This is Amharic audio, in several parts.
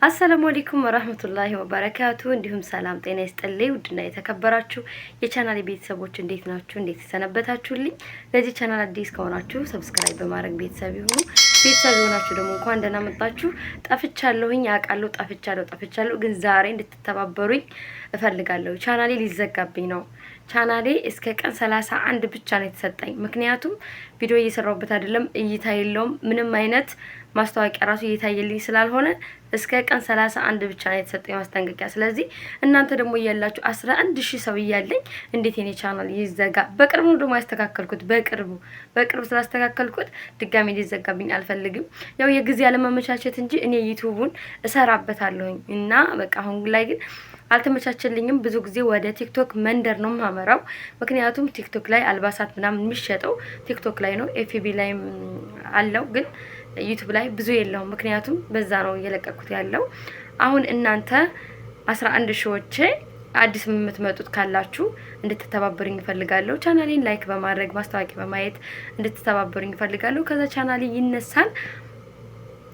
አሰላሙ አለይኩም ወራህመቱላሂ ወበረካቱ። እንዲሁም ሰላም ጤና ይስጥልኝ። ውድና የተከበራችሁ የቻናሌ ቤተሰቦች እንዴት ናችሁ? እንዴት ተሰነበታችሁልኝ? ለዚህ ቻናል አዲስ ከሆናችሁ ሰብስክራይብ በማድረግ ቤተሰብ ይሁኑ። ቤተሰብ የሆናችሁ ደግሞ እንኳን ደህና መጣችሁ። ጠፍቻለሁኝ አውቃለሁ፣ ጠፍቻለሁ። ግን ዛሬ እንድትተባበሩኝ እፈልጋለሁ። ቻናሌ ሊዘጋብኝ ነው። ቻናሌ እስከ ቀን 31 ብቻ ነው የተሰጠኝ። ምክንያቱም ቪዲዮ እየሰራሁበት አይደለም፣ እይታ የለውም፣ ምንም አይነት ማስታወቂያ ራሱ እየታየልኝ ስላልሆነ እስከ ቀን 31 ብቻ ነው የተሰጠኝ ማስጠንቀቂያ። ስለዚህ እናንተ ደግሞ እያላችሁ 11000 ሰው እያለኝ እንዴት የኔ ቻናል ይዘጋ? በቅርቡ ነው ደግሞ ያስተካከልኩት። በቅርቡ ስላስተካከልኩት ድጋሚ ሊዘጋብኝ አልፈልግም። ያው የጊዜ አለመመቻቸት እንጂ እኔ ዩቲዩቡን እሰራበታለሁኝ እና በቃ አሁን ላይ ግን አልተመቻቸልኝም። ብዙ ጊዜ ወደ ቲክቶክ መንደር ነው ማመራው። ምክንያቱም ቲክቶክ ላይ አልባሳት ምናምን የሚሸጠው ቲክቶክ ላይ ነው። ኤፍቢ ላይም አለው ግን ዩቲዩብ ላይ ብዙ የለውም። ምክንያቱም በዛ ነው እየለቀኩት ያለው። አሁን እናንተ 11 ሺዎች አዲስ የምትመጡት ካላችሁ እንድትተባበሩኝ እፈልጋለሁ። ቻናሌን ላይክ በማድረግ ማስታወቂያ በማየት እንድትተባበሩኝ እፈልጋለሁ። ከዛ ቻናሌ ይነሳል።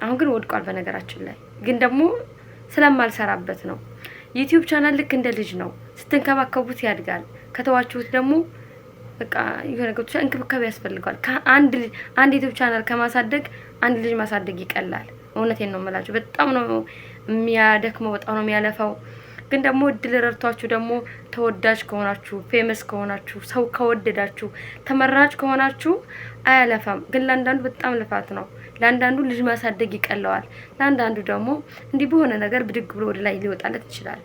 አሁን ግን ወድቋል። በነገራችን ላይ ግን ደግሞ ስለማልሰራበት ነው። ዩቲዩብ ቻናል ልክ እንደ ልጅ ነው። ስትንከባከቡት ያድጋል። ከተዋችሁት ደግሞ በቃ የሆነ ነገር እንክብካቤ ያስፈልጋል። አንድ ዩቲዩብ ቻናል ከማሳደግ አንድ ልጅ ማሳደግ ይቀላል። እውነቴን ነው የምላችሁ። በጣም ነው የሚያደክመው፣ በጣም ነው የሚያለፋው። ግን ደግሞ እድል ረድቷችሁ ደግሞ ተወዳጅ ከሆናችሁ፣ ፌመስ ከሆናችሁ፣ ሰው ከወደዳችሁ፣ ተመራጭ ከሆናችሁ አያለፋም። ግን ለአንዳንዱ በጣም ልፋት ነው። ለአንዳንዱ ልጅ ማሳደግ ይቀለዋል። ለአንዳንዱ ደግሞ እንዲህ በሆነ ነገር ብድግ ብሎ ወደ ላይ ሊወጣለት ይችላል።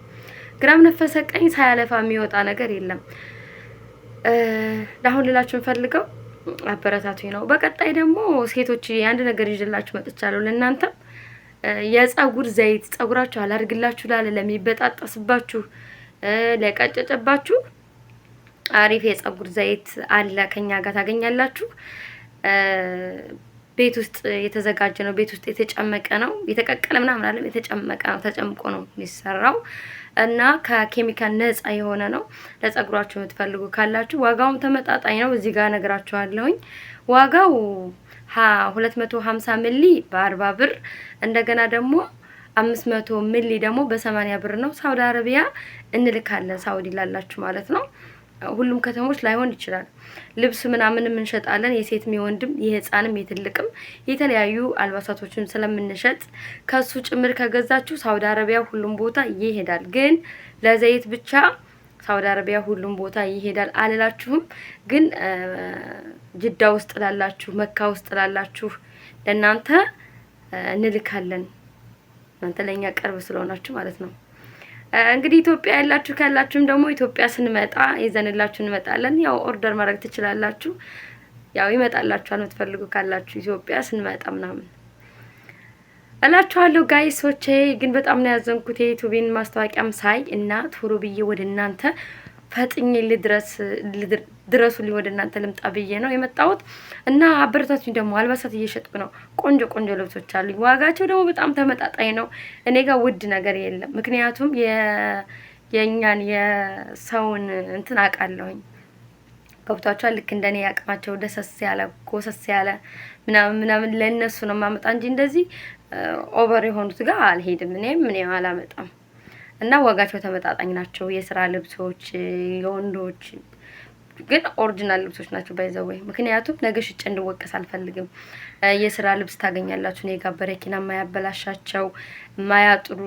ግራም ነፈሰ ቀኝ ሳያለፋ የሚወጣ ነገር የለም። ለአሁን ልላችሁ እንፈልገው አበረታቱኝ ነው። በቀጣይ ደግሞ ሴቶች አንድ ነገር ይዤላችሁ መጥቻለሁ። ለእናንተ የጸጉር ዘይት ጸጉራችሁ አላርግላችሁ ላለ ለሚበጣጠስባችሁ፣ ለቀጨጨባችሁ አሪፍ የጸጉር ዘይት አለ ከኛ ጋር ታገኛላችሁ። ቤት ውስጥ የተዘጋጀ ነው። ቤት ውስጥ የተጨመቀ ነው። የተቀቀለ ምናምን አይደለም፣ የተጨመቀ ነው። ተጨምቆ ነው የሚሰራው እና ከኬሚካል ነፃ የሆነ ነው። ለጸጉራችሁ የምትፈልጉ ካላችሁ ዋጋውም ተመጣጣኝ ነው። እዚህ ጋር ነግራችኋለሁኝ። ዋጋው 250 ሚሊ በ40 ብር፣ እንደገና ደግሞ 500 ሚሊ ደግሞ በ80 ብር ነው። ሳውዲ አረቢያ እንልካለን። ሳውዲ ላላችሁ ማለት ነው። ሁሉም ከተሞች ላይሆን ይችላል። ልብስ ምናምንም እንሸጣለን። የሴትም የወንድም የህፃንም የትልቅም የተለያዩ አልባሳቶችን ስለምንሸጥ ከሱ ጭምር ከገዛችሁ ሳውዲ አረቢያ ሁሉም ቦታ ይሄዳል። ግን ለዘይት ብቻ ሳውዲ አረቢያ ሁሉም ቦታ ይሄዳል አልላችሁም። ግን ጅዳ ውስጥ ላላችሁ፣ መካ ውስጥ ላላችሁ ለእናንተ እንልካለን። እናንተ ለኛ ቅርብ ስለሆናችሁ ማለት ነው። እንግዲህ ኢትዮጵያ ያላችሁ ካላችሁም ደግሞ ኢትዮጵያ ስንመጣ ይዘንላችሁ እንመጣለን። ያው ኦርደር ማድረግ ትችላላችሁ። ያው ይመጣላችኋል የምትፈልጉ ካላችሁ ኢትዮጵያ ስንመጣ ምናምን እላችኋለሁ። ጋይሶቼ ግን በጣም ነው ያዘንኩት የዩቲዩብን ማስታወቂያም ሳይ እና ቶሎ ብዬ ወደ እናንተ ፈጥኜ ድረሱልኝ ወደ እናንተ ልምጣ ብዬ ነው የመጣሁት እና አበረታቱኝ። ደግሞ አልባሳት እየሸጥኩ ነው። ቆንጆ ልብሶች አሉኝ። ዋጋቸው ደግሞ በጣም ተመጣጣኝ ነው። እኔ ጋር ውድ ነገር የለም። ምክንያቱም የእኛን የሰውን እንትን አውቃለሁኝ። ገብቷቸዋል። ልክ እንደኔ ያቅማቸው ደሰስ ያለ ጎሰስ ያለ ምናምን ለእነሱ ነው የማመጣ እንጂ እንደዚህ ኦቨር የሆኑት ጋር አልሄድም። እኔም አላመጣም እና ዋጋቸው ተመጣጣኝ ናቸው። የስራ ልብሶች የወንዶች ግን ኦሪጂናል ልብሶች ናቸው ባይዘወይ። ምክንያቱም ነገ ሽጬ እንድወቀስ አልፈልግም። የስራ ልብስ ታገኛላችሁ። እኔ ጋር በረኪና የማያበላሻቸው የማያጥሩ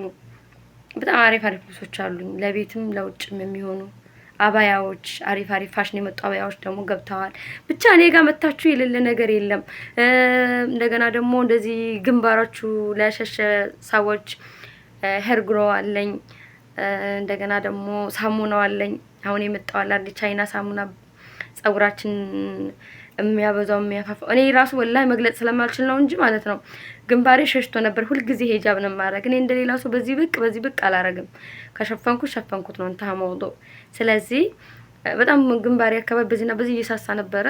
በጣም አሪፍ ልብሶች አሉኝ። ለቤትም ለውጭም የሚሆኑ አባያዎች አሪፍ ፋሽን የመጡ አባያዎች ደግሞ ገብተዋል። ብቻ እኔ ጋር መታችሁ የሌለ ነገር የለም። እንደገና ደግሞ እንደዚህ ግንባራችሁ ለሸሸ ሰዎች ሄርግሮ አለኝ። እንደገና ደግሞ ሳሙናው አለኝ። አሁን የመጣው አለ ቻይና ሳሙና ጸጉራችን የሚያበዛው የሚያፋፋው። እኔ ራሱ ወላሂ መግለጽ ስለማልችል ነው እንጂ ማለት ነው። ግንባሬ ሸሽቶ ነበር። ሁሉ ጊዜ ሂጃብ ነው ማድረግ። እኔ እንደሌላ ሰው በዚህ ብቅ አላረግም። ሸፈንኩት ነው እንታማውዶ። ስለዚህ በጣም ግንባሬ አካባቢ በዚህ እየሳሳ ነበረ።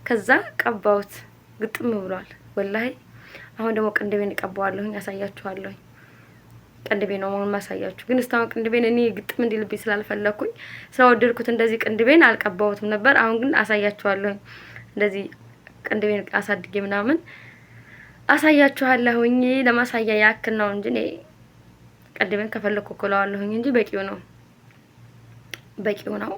ከዛ ቀባውት ግጥም ብሏል ወላሂ። አሁን ደግሞ ቅንድቤን እቀባዋለሁኝ፣ አሳያችኋለሁ። ቅንድቤ ነው አሁን ማሳያችሁ። ግን እስታው ቅንድቤን እኔ ግጥም እንዲልብኝ ስላልፈለኩኝ ስለወደድኩት እንደዚህ ቅንድቤን አልቀባውትም ነበር። አሁን ግን አሳያችኋለሁ። እንደዚህ ቅንድቤን አሳድጌ ምናምን አሳያችኋለሁኝ። ለማሳያ ያክል ነው እንጂ ቀድመን ከፈለኩ ኮላዋለሁኝ እንጂ በቂው ነው።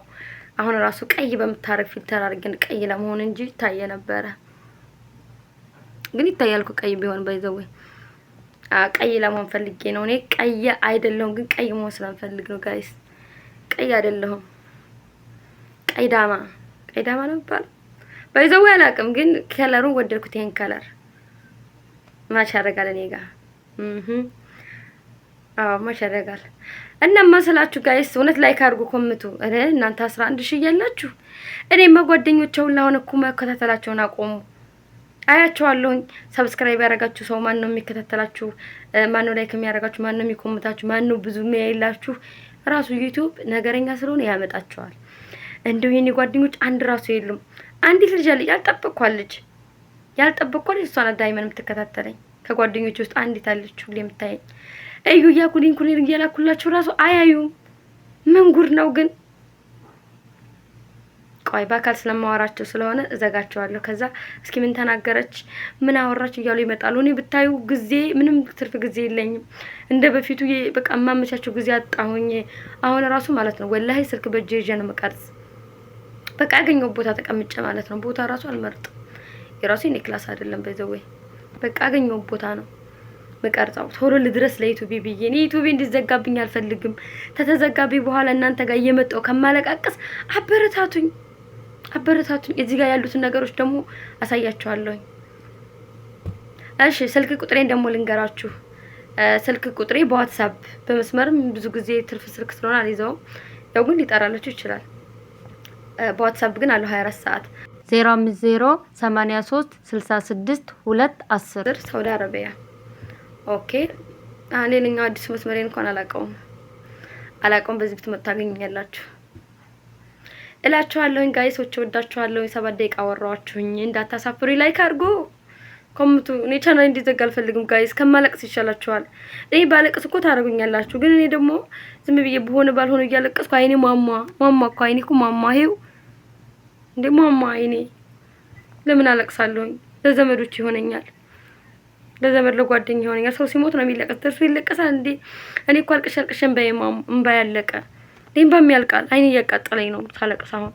አሁን ራሱ ቀይ በምታረግ ፊልተር አድርገን ቀይ ለመሆን እንጂ ታየ ነበረ። ግን ይታያል እኮ ቀይ ቢሆን ባይዘው ቀይ ለመሆን ፈልጌ ነው። እኔ ቀይ አይደለሁም ግን ቀይ መሆን ስለምፈልግ ነው ጋይስ። ቀይ አይደለሁም። ቀይ ዳማ ነው ባል ባይዘው አላውቅም፣ ግን ከለሩን ወደድኩት። ይሄን ከለር ማች ያደርጋል እኔ ጋር ማች ያደርጋል። እና ማሰላችሁ ጋይስ እውነት ላይክ አድርጉ፣ ኮምቱ። እናንተ 11,000 ያላችሁ እኔማ ጓደኞቼ ሁሉ አሁን እኮ መከታተላቸውን አቆሙ። አያቸዋለሁኝ። ሰብስክራይብ ያደረጋችሁ ሰው ማን ነው የሚከታተላችሁ? ማን ነው ላይክ የሚያደርጋችሁ? ማን ነው የሚኮምታችሁ? ማን ነው ብዙ የሚያይላችሁ? ራሱ ዩቲዩብ ነገረኛ ስለሆነ ያመጣቸዋል። እንደው የኔ ጓደኞች አንድ ራሱ የሉም። አንዲት ልጅ አለች ያልጠበቅኳል እሷን ዳይመን የምትከታተለኝ ከጓደኞች ውስጥ አንዲት አለች ሁሌ የምታየኝ። እዩ ያኩሊን እያላኩላችሁ ራሱ አያዩም። ምን ጉድ ነው ግን? ቆይ በአካል ስለማወራቸው ስለሆነ እዘጋቸዋለሁ። ከዛ እስኪ ምን ተናገረች ምን አወራች እያሉ ይመጣሉ። እኔ ብታዩ ጊዜ ምንም ትርፍ ጊዜ የለኝም። እንደ በፊቱ በቃ ማመቻቸው ጊዜ አጣሁኝ። አሁን ራሱ ማለት ነው ወላሂ ስልክ በእጄ ይዤ ነው መቀርጽ። በቃ ያገኘው ቦታ ተቀምጬ ማለት ነው። ቦታ ራሱ አልመርጥም። የራሱ የኔ ክላስ አይደለም በዘው በቃ ያገኘው ቦታ ነው መቀርጻው። ቶሎ ልድረስ ለዩቲዩብ ብዬ እኔ ዩቲዩብ እንዲዘጋብኝ አልፈልግም። ተተዘጋቢ በኋላ እናንተ ጋር እየመጣው ከማለቃቀስ አበረታቱኝ። እዚህ ጋር ያሉትን ነገሮች ደግሞ አሳያችኋለሁ። እሺ ስልክ ቁጥሬን ደግሞ ልንገራችሁ። ስልክ ቁጥሬ በዋትስአፕ በመስመርም ብዙ ጊዜ ትርፍ ስልክ ስለሆነ አልይዘውም። ያው ግን ሊጠራላችሁ ይችላል። በዋትስአፕ ግን አለው 24 ሰዓት 050 83 66 210 ሳውዲ አረቢያ። ኦኬ ሌላኛው አዲስ መስመሬን እንኳን አላውቀውም። በዚህ ብትመጡ ታገኙኛላችሁ እላችኋለሁኝ። ጋይሶች ወዳችኋለሁኝ። 7 ደቂቃ አወራኋችሁኝ። እንዳታሳፍሩኝ። ላይክ አድርጉ፣ ኮምቱ። እኔ ቻናል እንዲዘጋ አልፈልግም ጋይስ። ከማለቅስ ይሻላችኋል። እኔ ባለቅስ እኮ ታረጉኛላችሁ፣ ግን እኔ ደግሞ ዝም ብዬ ባልሆነ እያለቀስኩ አይኔ ማማ እኮ አይኔ እኮ ይሄው እንዴ አይኔ ለምን አለቅሳለሁኝ? ለዘመዶች ይሆነኛል፣ ለዘመድ ለጓደኛ ይሆነኛል። ሰው ሲሞት ነው የሚለቀስ። ደርሶ ይለቀሳል እንዴ? እኔ እኮ አልቅሼ እምባ ያለቀ እንባም ያልቃል። አይኔ እያቃጠለኝ ነው ሳለቅስ። አሁን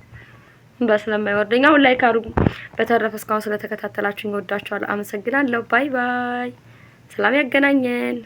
እንባ ስለማይወርደኝ አሁን ላይክ አድርጉ። በተረፈ እስካሁን ስለተከታተላችሁኝ ወዳችኋለሁ። አመሰግናለሁ። ባይ ባይ። ሰላም ያገናኘን።